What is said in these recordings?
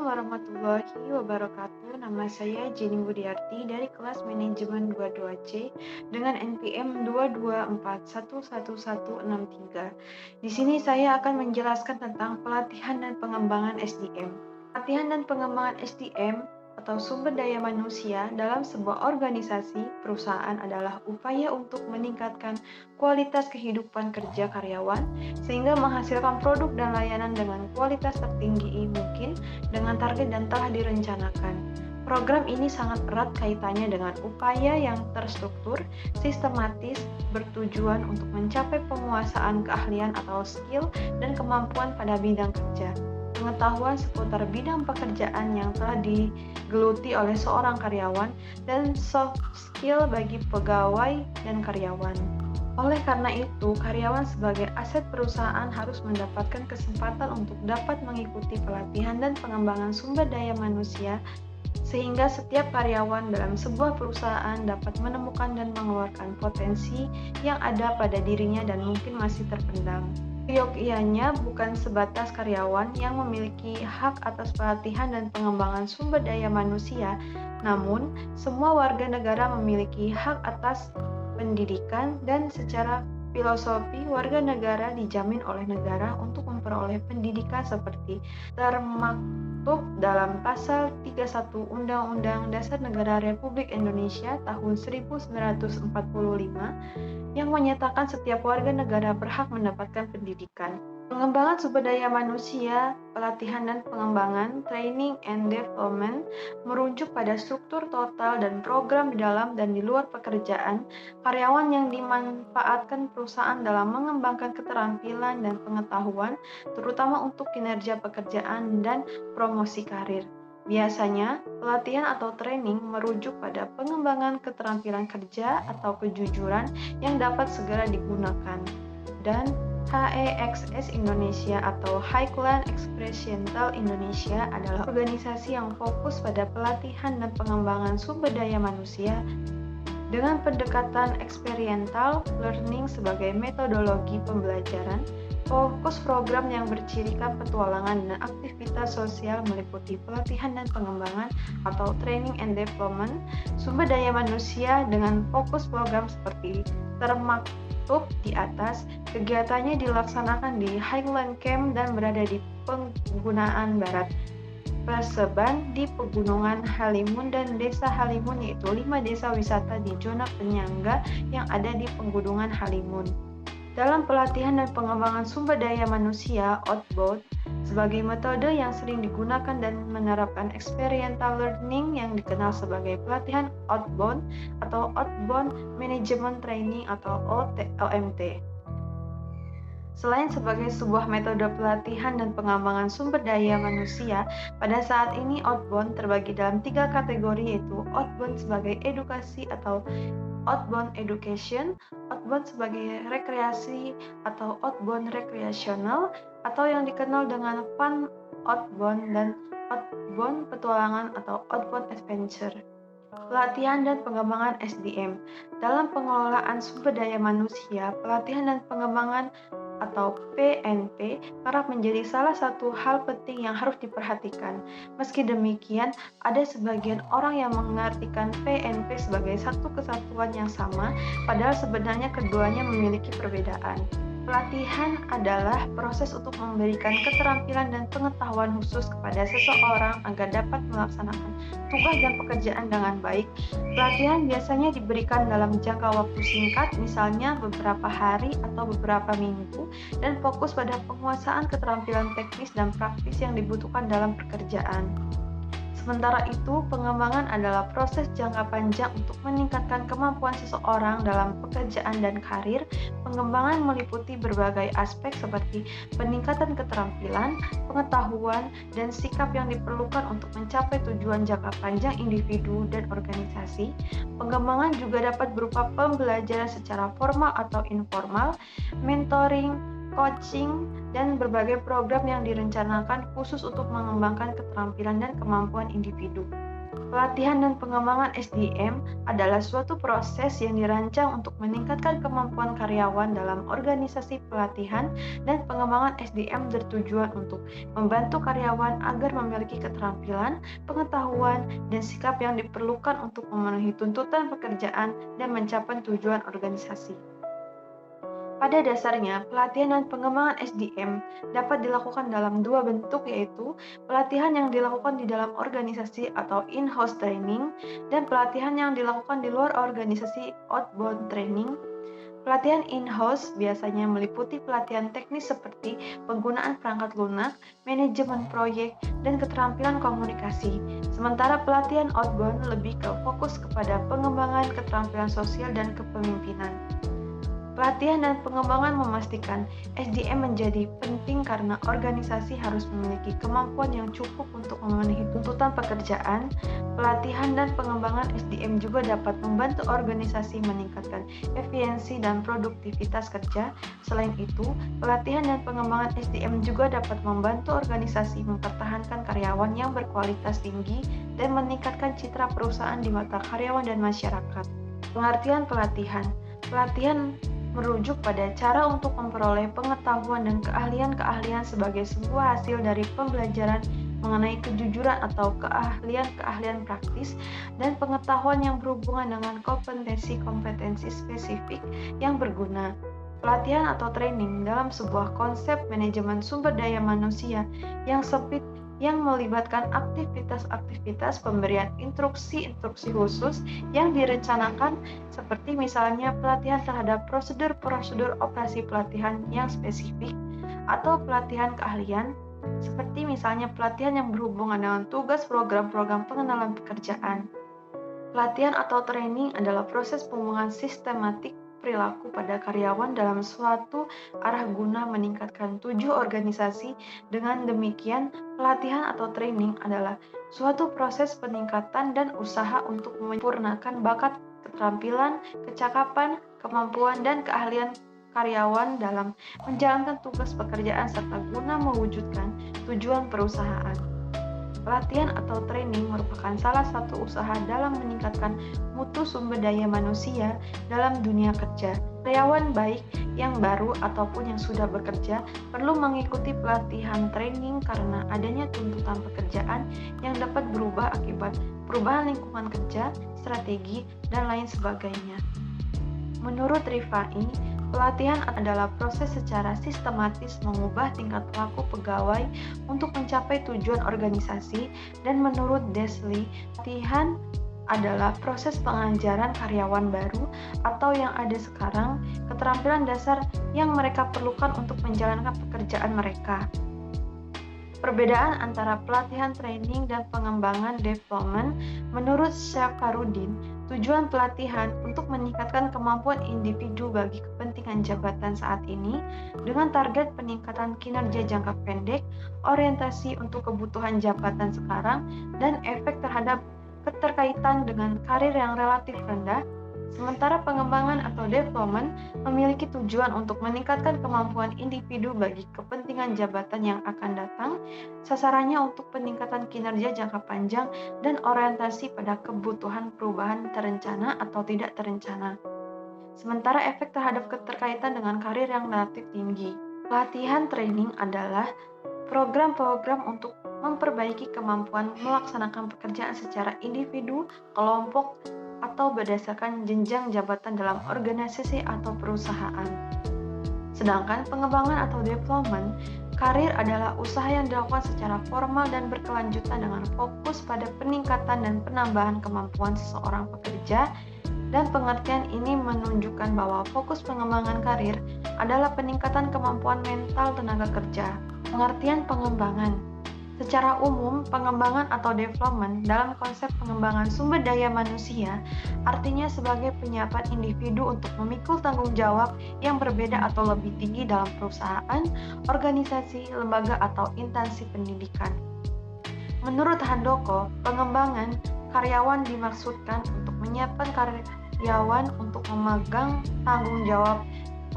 warahmatullahi wabarakatuh. Nama saya Jenny Budiarti dari kelas manajemen 22C dengan NPM 224111163. Di sini saya akan menjelaskan tentang pelatihan dan pengembangan SDM. Pelatihan dan pengembangan SDM atau sumber daya manusia dalam sebuah organisasi perusahaan adalah upaya untuk meningkatkan kualitas kehidupan kerja karyawan sehingga menghasilkan produk dan layanan dengan kualitas tertinggi mungkin dengan target dan telah direncanakan. Program ini sangat erat kaitannya dengan upaya yang terstruktur, sistematis, bertujuan untuk mencapai penguasaan keahlian atau skill dan kemampuan pada bidang kerja. Pengetahuan seputar bidang pekerjaan yang telah digeluti oleh seorang karyawan, dan soft skill bagi pegawai dan karyawan. Oleh karena itu, karyawan sebagai aset perusahaan harus mendapatkan kesempatan untuk dapat mengikuti pelatihan dan pengembangan sumber daya manusia, sehingga setiap karyawan dalam sebuah perusahaan dapat menemukan dan mengeluarkan potensi yang ada pada dirinya dan mungkin masih terpendam. Yogyanya bukan sebatas karyawan yang memiliki hak atas pelatihan dan pengembangan sumber daya manusia, namun semua warga negara memiliki hak atas pendidikan dan secara filosofi warga negara dijamin oleh negara untuk memperoleh pendidikan seperti termaktub dalam pasal 31 Undang-Undang Dasar Negara Republik Indonesia tahun 1945 yang menyatakan setiap warga negara berhak mendapatkan pendidikan. Pengembangan sumber daya manusia, pelatihan dan pengembangan, training and development, merujuk pada struktur total dan program di dalam dan di luar pekerjaan, karyawan yang dimanfaatkan perusahaan dalam mengembangkan keterampilan dan pengetahuan, terutama untuk kinerja pekerjaan dan promosi karir. Biasanya, pelatihan atau training merujuk pada pengembangan keterampilan kerja atau kejujuran yang dapat segera digunakan. Dan HEXS Indonesia atau Highland Experiential Indonesia adalah organisasi yang fokus pada pelatihan dan pengembangan sumber daya manusia dengan pendekatan experiential learning sebagai metodologi pembelajaran. Fokus program yang bercirikan petualangan dan aktivitas sosial meliputi pelatihan dan pengembangan atau training and development sumber daya manusia dengan fokus program seperti termaktub di atas. Kegiatannya dilaksanakan di Highland Camp dan berada di penggunaan barat Paseban di Pegunungan Halimun dan Desa Halimun, yaitu 5 desa wisata di zona penyangga yang ada di Pegunungan Halimun. Dalam pelatihan dan pengembangan sumber daya manusia, outbound sebagai metode yang sering digunakan dan menerapkan experiential learning yang dikenal sebagai pelatihan outbound atau outbound management training atau OMT. Selain sebagai sebuah metode pelatihan dan pengembangan sumber daya manusia, pada saat ini outbound terbagi dalam 3 kategori, yaitu outbound sebagai edukasi atau outbound education, outbound sebagai rekreasi atau outbound rekreasional, atau yang dikenal dengan fun outbound, dan outbound petualangan atau outbound adventure. Pelatihan dan pengembangan SDM. Dalam pengelolaan sumber daya manusia, pelatihan dan pengembangan atau PNP kerap menjadi salah satu hal penting yang harus diperhatikan. Meski demikian, ada sebagian orang yang mengartikan PNP sebagai satu kesatuan yang sama, padahal sebenarnya keduanya memiliki perbedaan. Pelatihan adalah proses untuk memberikan keterampilan dan pengetahuan khusus kepada seseorang agar dapat melaksanakan tugas dan pekerjaan dengan baik. Pelatihan biasanya diberikan dalam jangka waktu singkat, misalnya beberapa hari atau beberapa minggu, dan fokus pada penguasaan keterampilan teknis dan praktis yang dibutuhkan dalam pekerjaan. Sementara itu, pengembangan adalah proses jangka panjang untuk meningkatkan kemampuan seseorang dalam pekerjaan dan karir. Pengembangan meliputi berbagai aspek seperti peningkatan keterampilan, pengetahuan, dan sikap yang diperlukan untuk mencapai tujuan jangka panjang individu dan organisasi. Pengembangan juga dapat berupa pembelajaran secara formal atau informal, mentoring, coaching, dan berbagai program yang direncanakan khusus untuk mengembangkan keterampilan dan kemampuan individu. Pelatihan dan pengembangan SDM adalah suatu proses yang dirancang untuk meningkatkan kemampuan karyawan dalam organisasi. Pelatihan dan pengembangan SDM bertujuan untuk membantu karyawan agar memiliki keterampilan, pengetahuan, dan sikap yang diperlukan untuk memenuhi tuntutan pekerjaan dan mencapai tujuan organisasi. Pada dasarnya, pelatihan dan pengembangan SDM dapat dilakukan dalam dua bentuk, yaitu pelatihan yang dilakukan di dalam organisasi atau in-house training, dan pelatihan yang dilakukan di luar organisasi outbound training. Pelatihan in-house biasanya meliputi pelatihan teknis seperti penggunaan perangkat lunak, manajemen proyek, dan keterampilan komunikasi. Sementara pelatihan outbound lebih fokus kepada pengembangan keterampilan sosial dan kepemimpinan. Pelatihan dan pengembangan memastikan SDM menjadi penting karena organisasi harus memiliki kemampuan yang cukup untuk memenuhi tuntutan pekerjaan. Pelatihan dan pengembangan SDM juga dapat membantu organisasi meningkatkan efisiensi dan produktivitas kerja. Selain itu, pelatihan dan pengembangan SDM juga dapat membantu organisasi mempertahankan karyawan yang berkualitas tinggi dan meningkatkan citra perusahaan di mata karyawan dan masyarakat. Pengertian pelatihan. Pelatihan merujuk pada cara untuk memperoleh pengetahuan dan keahlian-keahlian sebagai sebuah hasil dari pembelajaran mengenai kejujuran atau keahlian-keahlian praktis dan pengetahuan yang berhubungan dengan kompetensi-kompetensi spesifik yang berguna. Pelatihan atau training dalam sebuah konsep manajemen sumber daya manusia yang sempit yang melibatkan aktivitas-aktivitas pemberian instruksi-instruksi khusus yang direncanakan, seperti misalnya pelatihan terhadap prosedur-prosedur operasi pelatihan yang spesifik, atau pelatihan keahlian, seperti misalnya pelatihan yang berhubungan dengan tugas program-program pengenalan pekerjaan. Pelatihan atau training adalah proses pembangunan sistematik perilaku pada karyawan dalam suatu arah guna meningkatkan tujuh organisasi. Dengan demikian, pelatihan atau training adalah suatu proses peningkatan dan usaha untuk menyempurnakan bakat, keterampilan, kecakapan, kemampuan, dan keahlian karyawan dalam menjalankan tugas pekerjaan serta guna mewujudkan tujuan perusahaan. Pelatihan atau training merupakan salah satu usaha dalam meningkatkan mutu sumber daya manusia dalam dunia kerja. Karyawan baik yang baru ataupun yang sudah bekerja perlu mengikuti pelatihan training karena adanya tuntutan pekerjaan yang dapat berubah akibat perubahan lingkungan kerja, strategi, dan lain sebagainya. Menurut Rifai, pelatihan adalah proses secara sistematis mengubah tingkat laku pegawai untuk mencapai tujuan organisasi, dan menurut Desley, pelatihan adalah proses pengajaran karyawan baru atau yang ada sekarang keterampilan dasar yang mereka perlukan untuk menjalankan pekerjaan mereka. Perbedaan antara pelatihan training dan pengembangan development menurut Syafarudin, tujuan pelatihan untuk meningkatkan kemampuan individu bagi kepentingan jabatan saat ini dengan target peningkatan kinerja jangka pendek, orientasi untuk kebutuhan jabatan sekarang, dan efek terhadap keterkaitan dengan karir yang relatif rendah. Sementara pengembangan atau development memiliki tujuan untuk meningkatkan kemampuan individu bagi kepentingan jabatan yang akan datang, sasarannya untuk peningkatan kinerja jangka panjang dan orientasi pada kebutuhan perubahan terencana atau tidak terencana. Sementara efek terhadap keterkaitan dengan karir yang relatif tinggi. Pelatihan training adalah program-program untuk memperbaiki kemampuan melaksanakan pekerjaan secara individu, kelompok, atau berdasarkan jenjang jabatan dalam organisasi atau perusahaan. Sedangkan pengembangan atau development karir adalah usaha yang dilakukan secara formal dan berkelanjutan dengan fokus pada peningkatan dan penambahan kemampuan seseorang pekerja, dan pengertian ini menunjukkan bahwa fokus pengembangan karir adalah peningkatan kemampuan mental tenaga kerja. Pengertian pengembangan. Secara umum, pengembangan atau development dalam konsep pengembangan sumber daya manusia artinya sebagai penyiapan individu untuk memikul tanggung jawab yang berbeda atau lebih tinggi dalam perusahaan, organisasi, lembaga, atau instansi pendidikan. Menurut Handoko, pengembangan karyawan dimaksudkan untuk menyiapkan karyawan untuk memegang tanggung jawab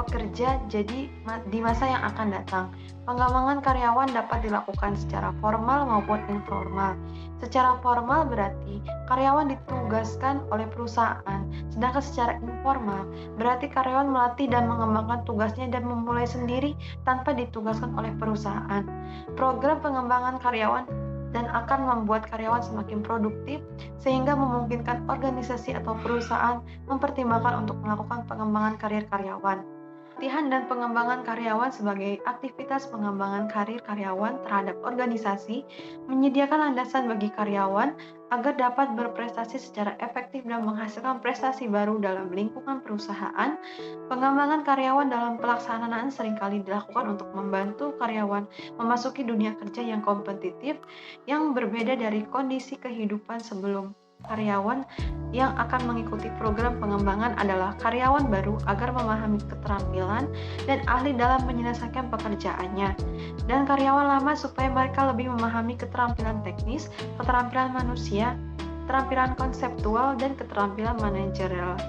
pekerja di masa yang akan datang. Pengembangan karyawan dapat dilakukan secara formal maupun informal. Secara formal berarti karyawan ditugaskan oleh perusahaan, sedangkan secara informal berarti karyawan melatih dan mengembangkan tugasnya dan memulai sendiri tanpa ditugaskan oleh perusahaan. Program pengembangan karyawan dan akan membuat karyawan semakin produktif sehingga memungkinkan organisasi atau perusahaan mempertimbangkan untuk melakukan pengembangan karir karyawan. Pelatihan dan pengembangan karyawan sebagai aktivitas pengembangan karir karyawan terhadap organisasi menyediakan landasan bagi karyawan agar dapat berprestasi secara efektif dan menghasilkan prestasi baru dalam lingkungan perusahaan. Pengembangan karyawan dalam pelaksanaan seringkali dilakukan untuk membantu karyawan memasuki dunia kerja yang kompetitif yang berbeda dari kondisi kehidupan sebelum. Karyawan yang akan mengikuti program pengembangan adalah karyawan baru agar memahami keterampilan dan ahli dalam menyelesaikan pekerjaannya, dan karyawan lama supaya mereka lebih memahami keterampilan teknis, keterampilan manusia, keterampilan konseptual, dan keterampilan manajerial.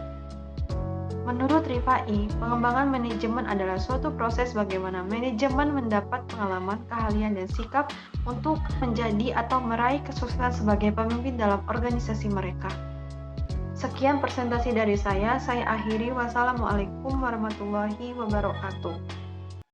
Menurut Rifai, pengembangan manajemen adalah suatu proses bagaimana manajemen mendapat pengalaman, keahlian, dan sikap untuk menjadi atau meraih kesuksesan sebagai pemimpin dalam organisasi mereka. Sekian presentasi dari saya akhiri. Wassalamualaikum warahmatullahi wabarakatuh.